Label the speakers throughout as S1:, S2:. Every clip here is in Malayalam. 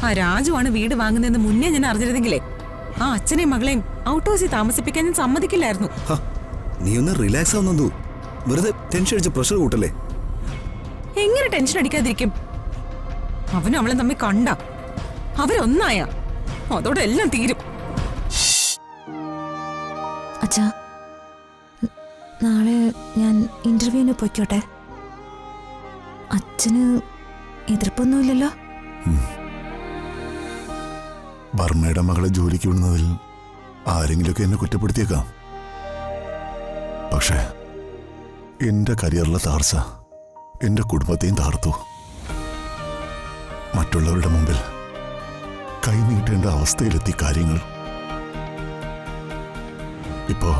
S1: ആ രാജുവാണ് വീട് വാങ്ങുന്നതെന്ന് മുന്നേ ഞാൻ അറിഞ്ഞിരുന്നെങ്കിലേ ആ അച്ഛനെയും മകളെയും ഔട്ട് ഹൗസിൽ താമസിപ്പിക്കാൻ ഞാൻ സമ്മതിക്കില്ലായിരുന്നു.
S2: നീ ഒന്ന് റിലാക്സ് ആവുന്നു. വെറുതെ ടെൻഷൻ അടിച്ച് പ്രഷർ കൂട്ടല്ലേ.
S1: എങ്ങനെ ടെൻഷൻ അടിക്കാതിരിക്കും? അവനും അവളെ തമ്മിൽ കണ്ട അവരൊന്നായ അതോടെ എല്ലാം തീരും.
S3: അച്ഛാ, നാളെ ഞാൻ ഇന്റർവ്യൂവിന് പൊയ്ക്കോട്ടെ? അച്ഛന് എതിർപ്പൊന്നുമില്ലല്ലോ?
S4: ബർമ്മയുടെ മകളെ ജോലിക്ക് വിടുന്നതിൽ ആരെങ്കിലുമൊക്കെ എന്നെ കുറ്റപ്പെടുത്തിയേക്കാം. പക്ഷേ എന്റെ കരിയറിലെ തകർച്ച എന്റെ കുടുംബത്തെയും തകർത്തു. മറ്റുള്ളവരുടെ മുമ്പിൽ കൈനീട്ടേണ്ട അവസ്ഥയിലെത്തി കാര്യങ്ങൾ. ഇപ്പോ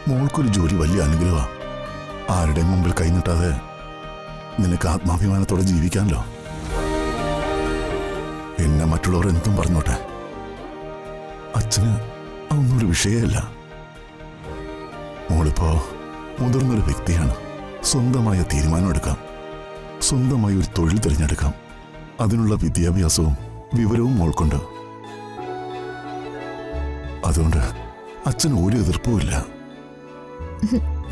S4: മോൾക്കൊരു ജോലി വലിയ അനുഗ്രഹമാണ്. ആരുടെയും മുമ്പിൽ കൈനീട്ടാതെ നിനക്ക് ആത്മാഭിമാനത്തോടെ ജീവിക്കാമല്ലോ. എന്നെ മറ്റുള്ളവർ എന്തും പറഞ്ഞോട്ടെ, അച്ഛന് അതൊന്നൊരു വിഷയമല്ല. മോളിപ്പോ മുതിർന്നൊരു വ്യക്തിയാണ്. സ്വന്തമായ തീരുമാനമെടുക്കാം, സ്വന്തമായി ഒരു തൊഴിൽ തിരഞ്ഞെടുക്കാം. അതിനുള്ള വിദ്യാഭ്യാസവും വിവരവും മോൾക്കുണ്ട്. അതുകൊണ്ട് അച്ഛൻ ഒരു എതിർപ്പുമില്ല.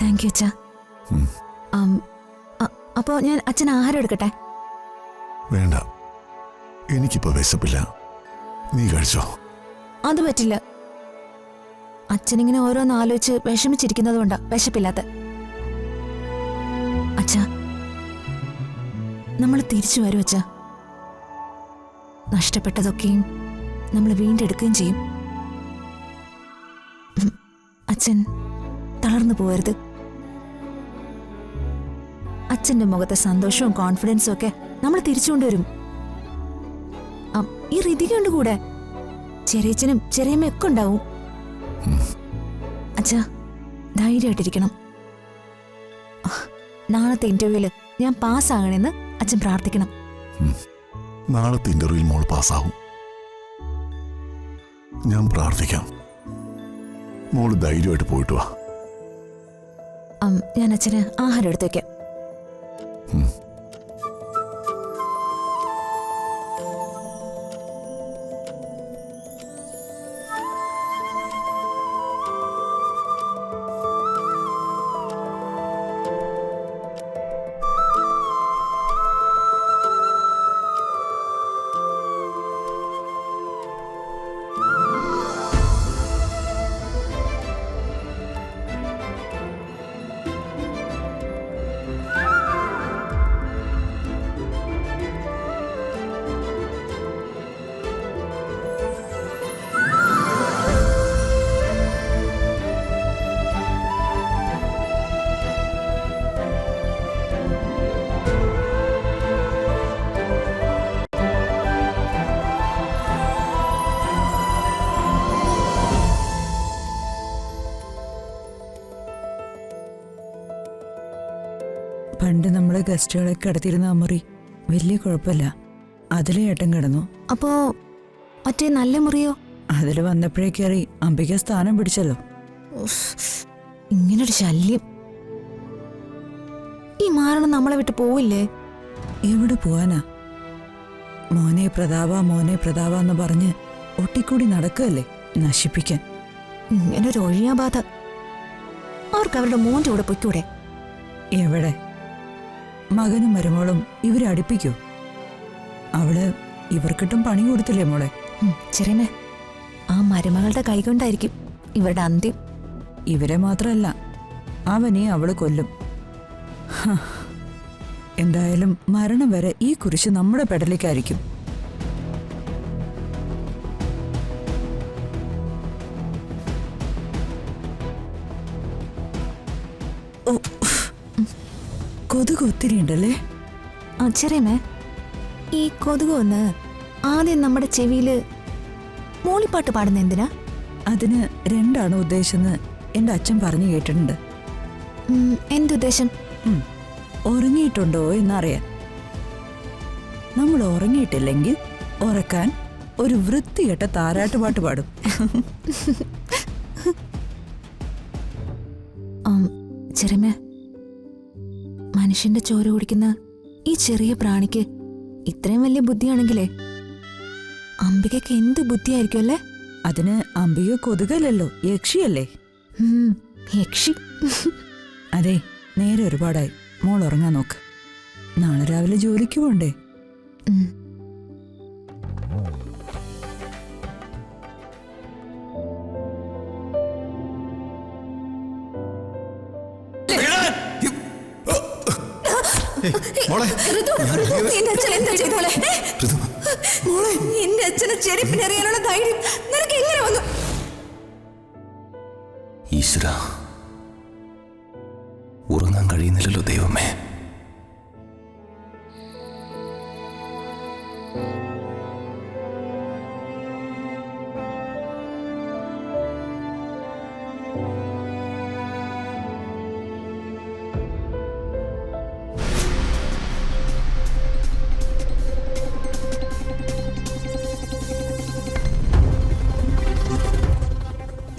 S3: താങ്ക് യു അച്ഛാ. അപ്പോ ഞാൻ അച്ഛൻ ആഹാരം എടുക്കട്ടെ?
S4: വേണ്ട, എനിക്കിപ്പോ വിശപ്പില്ല. നീ കഴിച്ചോ?
S3: അത് പറ്റില്ല. അച്ഛനിങ്ങനെ ഓരോന്ന് ആലോചിച്ച് വിഷമിച്ചിരിക്കുന്നത് കൊണ്ടാ വിശപ്പില്ലാത്ത. അച്ഛാ, നമ്മൾ തിരിച്ചു വരും അച്ഛാ. നഷ്ടപ്പെട്ടതൊക്കെയും നമ്മൾ വീണ്ടെടുക്കുകയും ചെയ്യും. അച്ഛൻ തളർന്നു പോകരുത്. അച്ഛന്റെ മുഖത്തെ സന്തോഷവും കോൺഫിഡൻസും ഒക്കെ നമ്മൾ തിരിച്ചുകൊണ്ടുവരും. ഈ ഋതികയുണ്ട് കൂടെ, ചെറിയച്ഛനും ചെറിയമ്മയൊക്കെ ഉണ്ടാവും. അച്ഛാ, ധൈര്യമായിട്ടിരിക്കണം. നാളത്തെ ഇന്റർവ്യൂവില് ഞാൻ പാസ്സാകണമെന്ന് അച്ഛൻ പ്രാർത്ഥിക്കണം.
S4: നാളത്തെ ഇന്റർവ്യൂവിൽ മോൾ പാസ്സാവും. ഞാൻ പ്രാർത്ഥിക്കാം. മോള് ധൈര്യമായിട്ട് പോയിട്ട് വാ.
S3: ഞാൻ അച്ഛന് ആഹാരം എടുത്തു വയ്ക്കാം.
S5: പണ്ട് നമ്മള് ഗസ്റ്റുകളെ കിടത്തിയിരുന്ന ആ മുറി വലിയ കുഴപ്പമില്ല. അതിലെ ഏട്ടൻ കിടന്നു.
S3: അപ്പോ മറ്റേ നല്ല മുറിയോ?
S5: അതില് വന്നപ്പോഴേ കയറി അംബിക സ്ഥാനം പിടിച്ചല്ലോ.
S3: ഇങ്ങനൊരു ശല്യം. ഈ മാരണം നമ്മളെ വിട്ട് പോവില്ലേ?
S5: എവിടെ പോവാനാ? മോനെ പ്രതാപ എന്ന് പറഞ്ഞ് ഒട്ടിക്കൂടി നടക്കുകയല്ലേ നശിപ്പിക്കാൻ.
S3: ഇങ്ങനൊരു ഒഴിയാബാധ. അവർക്ക് അവരുടെ മോന്റെ കൂടെ പൊയ്ക്കൂടെ?
S5: എവിടെ? മകനും മരുമോളും ഇവരെ അടുപ്പിക്കൂ. അവള് ഇവർക്കിട്ടും പണി കൊടുത്തില്ലേ മോളെ?
S3: ചെറിയമേ, ആ മരുമകളുടെ കൈകൊണ്ടായിരിക്കും ഇവരുടെ അന്ത്യം.
S5: ഇവരെ മാത്രമല്ല, അവനെ അവള് കൊല്ലും. എന്തായാലും മരണം വരെ ഈ കുരിശ് നമ്മുടെ പെടലേക്കായിരിക്കും. കൊതുക് ഒത്തിരി ഉണ്ടല്ലേ?
S3: ചെറിയമേ, ഈ കൊതുക് ഒന്ന് ആദ്യം നമ്മുടെ ചെവിയില് മൂളിപ്പാട്ട് പാടുന്ന എന്തിനാ?
S5: അതിന് രണ്ടാണ് ഉദ്ദേശമെന്ന് എന്റെ അച്ഛൻ പറഞ്ഞു കേട്ടിട്ടുണ്ട്.
S3: എന്തുദ്ദേശം?
S5: ഉറങ്ങിയിട്ടുണ്ടോ എന്നറിയാൻ. നമ്മൾ ഉറങ്ങിയിട്ടില്ലെങ്കിൽ ഉറക്കാൻ ഒരു വൃത്തികെട്ട താരാട്ടുപാട്ട് പാടും.
S3: ചെറിയമേ, മനുഷ്യന്റെ ചോര കുടിക്കുന്ന ഈ ചെറിയ പ്രാണിക്ക് ഇത്രയും വലിയ ബുദ്ധിയാണെങ്കിലേ അംബികയ്ക്ക് എന്ത് ബുദ്ധിയായിരിക്കും അല്ലേ?
S5: അതിന് അംബിക കൊതുകല്ലല്ലോ, യക്ഷിയല്ലേ?
S3: യക്ഷി.
S5: അതെ, നേരെ ഒരുപാടായി. മോൾ ഉറങ്ങാൻ നോക്ക്. നാളെ രാവിലെ ജോലിക്ക് പോണ്ടേ?
S3: ഉം.
S2: മോളെ
S3: നിന്റെ അച്ഛൻ എന്താ ചെയ്തോളെ?
S2: ഋതു,
S3: മോളെ, എന്റെ അച്ഛനെ ചെരുപ്പിനെറിയാനുള്ള ധൈര്യം നിനക്ക് എങ്ങനെ വന്നു?
S2: ഈശ്വര, ഉറങ്ങാൻ കഴിയുന്നില്ലല്ലോ ദൈവമേ.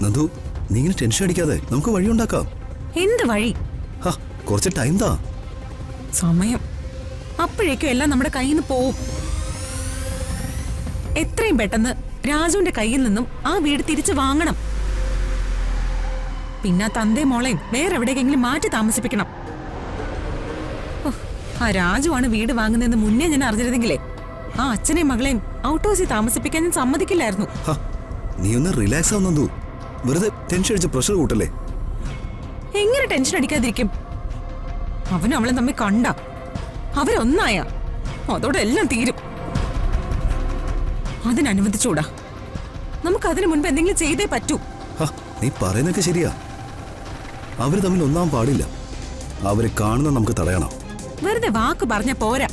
S2: നന്ദു, നീ ഇങ്ങനെ ടെൻഷൻ അടിക്കാതെ നമുക്ക് വഴിയുണ്ടാക്കാം.
S1: എന്ത് വഴി?
S2: കുറച്ച് ടൈം താ.
S1: സമയം അപ്പോഴേക്കും എല്ലാം നമ്മുടെ കയ്യിൽ നിന്ന് പോവും. എത്രയും പെട്ടെന്ന് രാജുവിന്റെ കയ്യിൽ നിന്നും ആ വീട് തിരിച്ചു വാങ്ങണം. പിന്നെ തന്തേ മോളെയും വേറെ എവിടേക്കെങ്കിലും മാറ്റി താമസിപ്പിക്കണം. ആ രാജുവാണ് വീട് വാങ്ങുന്നതെന്ന് മുന്നേ ഞാൻ അറിഞ്ഞിരുന്നെങ്കിലേ ആ അച്ഛനെയും മകളെയും ഔട്ട് ഹൗസിൽ താമസിപ്പിക്കാൻ ഞാൻ സമ്മതിക്കില്ലായിരുന്നു.
S2: നീ ഒന്ന് റിലാക്സ് ആവും നന്ദു. വെറുതെ ടെൻഷൻ അടിച്ച് പ്രഷർ കൂട്ടല്ലേ.
S1: എങ്ങനെ ടെൻഷൻ അടിക്കാതിരിക്കും? അവനും അവളും തമ്മിൽ കണ്ട അവരൊന്നായ അതോടെ എല്ലാം തീരും. അതിനനുവദിച്ചൂടാ. നമുക്കതിനു മുൻപ് എന്തെങ്കിലും ചെയ്തേ പറ്റൂ.
S2: നീ പറയുന്നൊക്കെ ശരിയാ. അവര് തമ്മിൽ ഒന്നാൻ പാടില്ല. അവരെ കാണുന്ന നമുക്ക് തടയണം.
S1: വെറുതെ വാക്ക് പറഞ്ഞ പോരാ.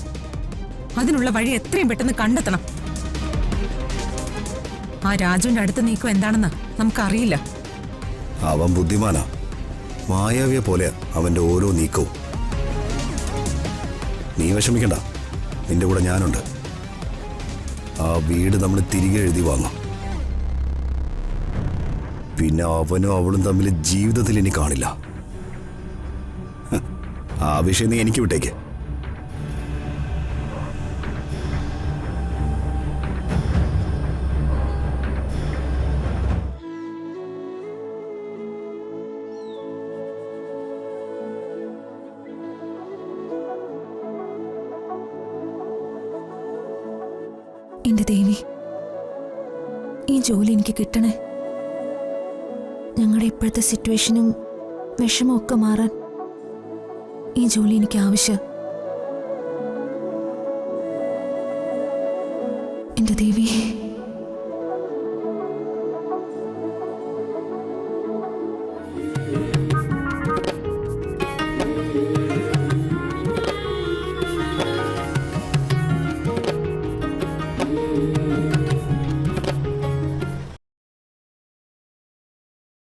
S1: അതിനുള്ള വഴി എത്രയും പെട്ടെന്ന് കണ്ടെത്തണം. ആ രാജുവിന്റെ അടുത്ത് നീക്കം എന്താണെന്ന് നമുക്കറിയില്ല.
S2: അവൻ ബുദ്ധിമാനാ. മായാവിയെ പോലെ അവന്റെ ഓരോ നീക്കവും. നീ വിഷമിക്കണ്ട, നിന്റെ കൂടെ ഞാനുണ്ട്. ആ വീട് നമ്മൾ തിരികെ എഴുതി വാങ്ങാം. പിന്നെ അവനും അവളും തമ്മിൽ ജീവിതത്തിൽ ഇനി കാണില്ല. ആ വിഷയം നീ എനിക്ക് വിട്ടേക്ക്.
S3: എന്റെ ദേവി, ഈ ജോലി എനിക്ക് കിട്ടണേ. ഞങ്ങളുടെ ഇപ്പോഴത്തെ സിറ്റുവേഷനും വിഷമവും ഒക്കെ മാറാൻ ഈ ജോലി എനിക്ക് ആവശ്യം. എന്റെ ദേവി.